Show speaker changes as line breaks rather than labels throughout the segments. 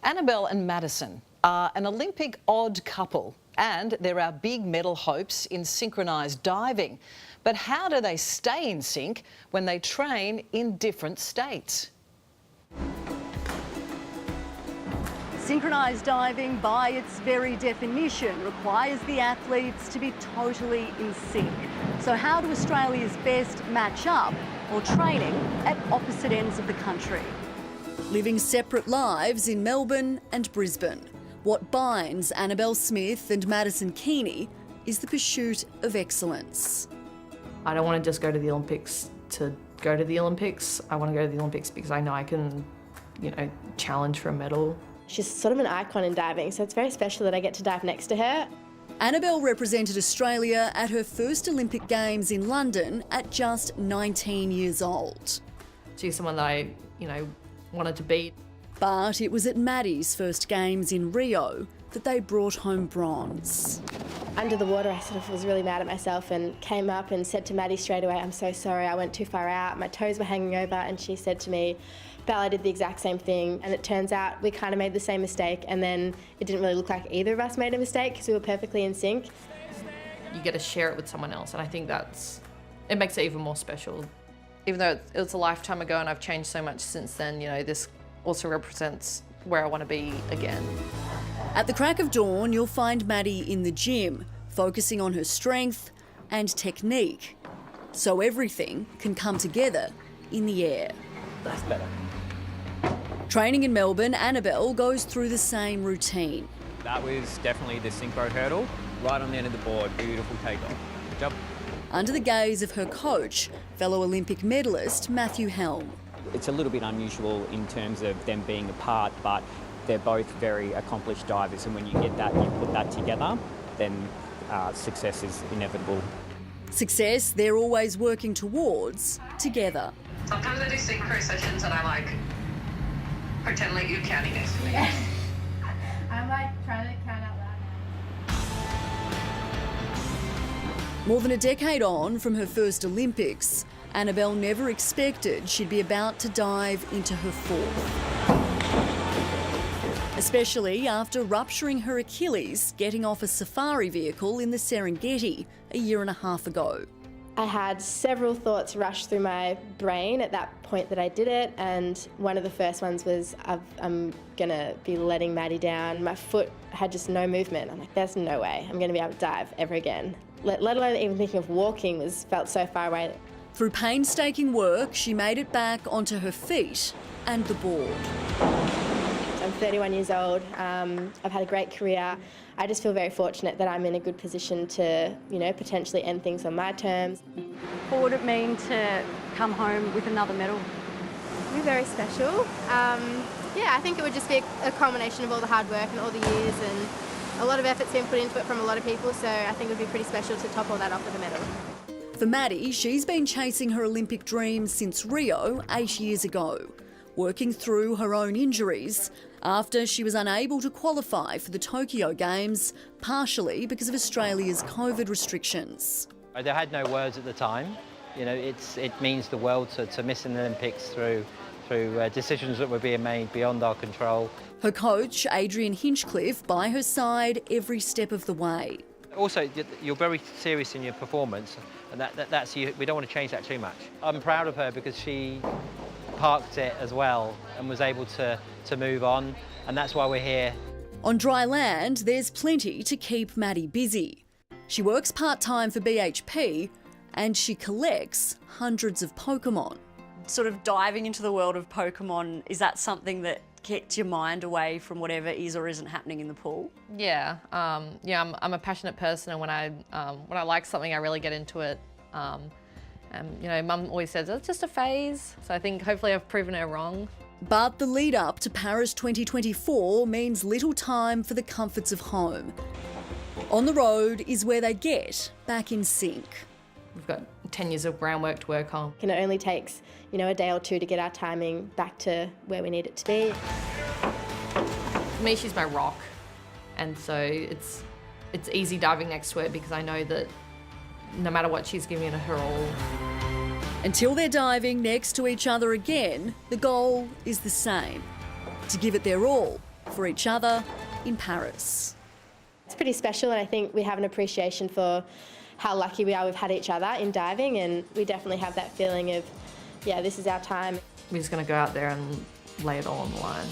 Annabelle and Madison are an Olympic odd couple, and they're our big medal hopes in synchronised diving. But how do they stay in sync when they train in different states?
Synchronised diving, by its very definition, requires the athletes to be totally in sync. So how do Australia's best match up while training at opposite ends of the country? Living separate lives in Melbourne and Brisbane, what binds Annabelle Smith and Madison Keeney is the pursuit of excellence.
I don't want to just go to the Olympics to go to the Olympics. I want to go to the Olympics because I know I can, challenge for a medal.
She's sort of an icon in diving, so it's very special that I get to dive next to her.
Annabelle represented Australia at her first Olympic Games in London at just 19 years old.
She's someone that I, wanted to beat.
But it was at Maddie's first Games in Rio that they brought home bronze.
Under the water, I sort of was really mad at myself and came up and said to Maddie straight away, "I'm so sorry, I went too far out, my toes were hanging over," and she said to me, "Belle, I did the exact same thing." And it turns out we kind of made the same mistake, and then it didn't really look like either of us made a mistake because we were perfectly in sync.
You get to share it with someone else, and I think it makes it even more special. Even though it was a lifetime ago and I've changed so much since then, this also represents where I want to be again.
At the crack of dawn, you'll find Maddie in the gym, focusing on her strength and technique, so everything can come together in the air.
That's better.
Training in Melbourne, Annabelle goes through the same routine.
That was definitely the synchro hurdle, right on the end of the board. Beautiful takeoff. Good job.
Under the gaze of her coach, fellow Olympic medalist Matthew Helm.
It's a little bit unusual in terms of them being apart, but they're both very accomplished divers, and when you get that, you put that together, then success is inevitable.
Success they're always working towards together.
Sometimes I do synchro sessions and I pretend like you're counting next to me.
I'm trying to count out loud.
More than a decade on from her first Olympics, Annabelle never expected she'd be about to dive into her fourth. Especially after rupturing her Achilles getting off a safari vehicle in the Serengeti a year and a half ago.
I had several thoughts rush through my brain at that point that I did it, and one of the first ones was I'm gonna be letting Maddie down. My foot had just no movement. I'm like, there's no way I'm gonna be able to dive ever again. Let alone even thinking of walking felt so far away.
Through painstaking work, she made it back onto her feet and the board.
I'm 31 years old. I've had a great career. I just feel very fortunate that I'm in a good position to, potentially end things on my terms.
What would it mean to come home with another medal?
It'd be very special. I think it would just be a culmination of all the hard work and all the years, and a lot of effort's been put into it from a lot of people, so I think it would be pretty special to top all that off with a medal.
For Maddie, she's been chasing her Olympic dream since Rio 8 years ago, working through her own injuries after she was unable to qualify for the Tokyo Games, partially because of Australia's COVID restrictions.
I had no words at the time. It means the world to miss an Olympics through decisions that were being made beyond our control.
Her coach, Adrian Hinchcliffe, by her side every step of the way.
Also, you're very serious in your performance, and that's we don't want to change that too much. I'm proud of her because she parked it as well and was able to move on, and that's why we're here.
On dry land, there's plenty to keep Maddie busy. She works part-time for BHP and she collects hundreds of Pokemon.
Sort of diving into the world of Pokemon, is that something that gets your mind away from whatever is or isn't happening in the pool?
Yeah, I'm a passionate person, and when I like something, I really get into it. Mum always says it's just a phase, so I think hopefully I've proven her wrong.
But the lead up to Paris 2024 means little time for the comforts of home. On the road is where they get back in sync.
We've got 10 years of groundwork to work on.
And it only takes, a day or two to get our timing back to where we need it to be.
For me, she's my rock, and so it's easy diving next to her because I know that no matter what, she's giving it her all.
Until they're diving next to each other again, the goal is the same: to give it their all
for each other in Paris.
It's pretty special, and I think we have an appreciation for how lucky we are we've had each other in diving, and we definitely have that feeling of, yeah, this is our time.
We're just going to go out there and lay it all on the line.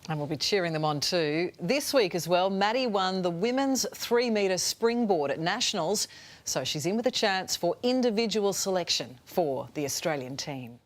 And we'll be cheering them on too. This week as well, Maddie won the women's 3-metre springboard at Nationals, so she's in with a chance for individual selection for the Australian team.